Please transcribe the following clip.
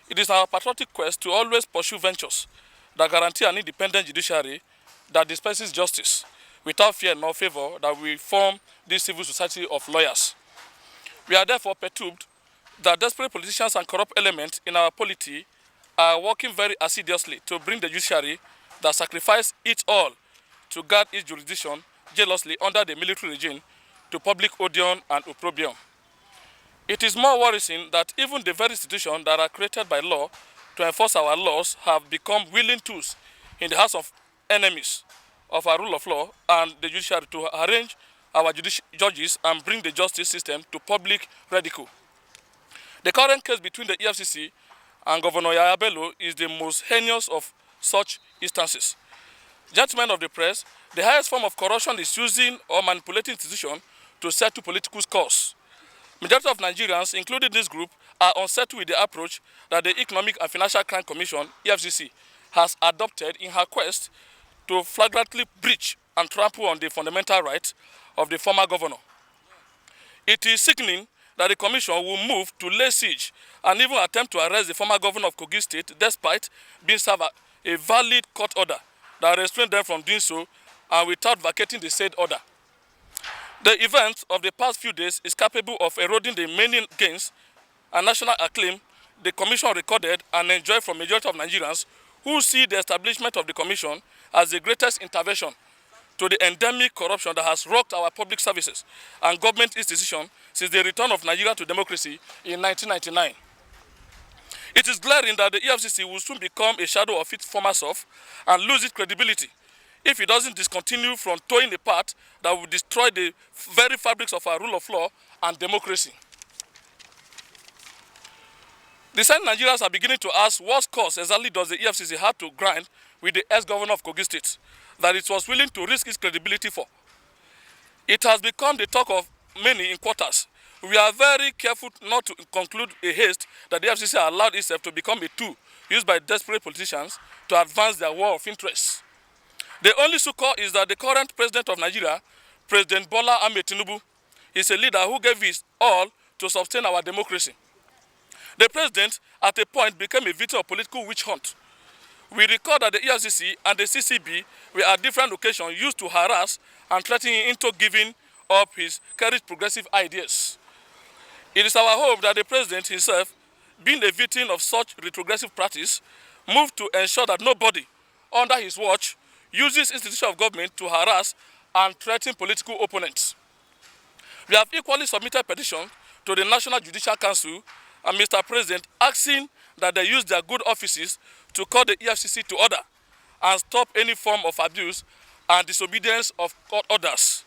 It is our patriotic quest to always pursue ventures that guarantee an independent judiciary that dispenses justice without fear nor favor that we form this civil society of lawyers. We are therefore perturbed that desperate politicians and corrupt elements in our polity are working very assiduously to bring the judiciary that sacrifice it all to guard its jurisdiction jealously under the military regime to public odium and opprobrium. It is more worrisome that even the very institutions that are created by law to enforce our laws have become willing tools in the hands of enemies of our rule of law and the judiciary to arrange our judges and bring the justice system to public ridicule. The current case between the EFCC and Governor Yahaya Bello is the most heinous of such instances. Gentlemen of the press, the highest form of corruption is using or manipulating institutions to settle political scores. Majority of Nigerians, including this group, are unsettled with the approach that the Economic and Financial Crime Commission, EFCC, has adopted in her quest to flagrantly breach and trample on the fundamental rights of the former governor. It is sickening that the commission will move to lay siege and even attempt to arrest the former governor of Kogi State despite being served a valid court order that restrained them from doing so and without vacating the said order. The event of the past few days is capable of eroding the many gains and national acclaim the commission recorded and enjoyed from majority of Nigerians who see the establishment of the commission as the greatest intervention to the endemic corruption that has rocked our public services and government institutions since the return of Nigeria to democracy in 1999. It is glaring that the EFCC will soon become a shadow of its former self and lose its credibility if it doesn't discontinue from towing a path that will destroy the very fabrics of our rule of law and democracy. The same Nigerians are beginning to ask what cause exactly does the EFCC have to grind with the ex-governor of Kogi State that it was willing to risk its credibility for. It has become the talk of many in quarters. We are very careful not to conclude a haste that the EFCC allowed itself to become a tool used by desperate politicians to advance their war of interests. The only succor is that the current president of Nigeria, President Bola Ahmed Tinubu, is a leader who gave his all to sustain our democracy. The president, at a point, became a victim of political witch hunt. We recall that the EFCC and the CCB were at different occasions used to harass and threaten him into giving up his cherished progressive ideas. It is our hope that the president himself, being a victim of such retrogressive practice, moved to ensure that nobody under his watch uses institutions of government to harass and threaten political opponents. We have equally submitted petitions to the National Judicial Council and Mr. President asking that they use their good offices to call the EFCC to order and stop any form of abuse and disobedience of court orders.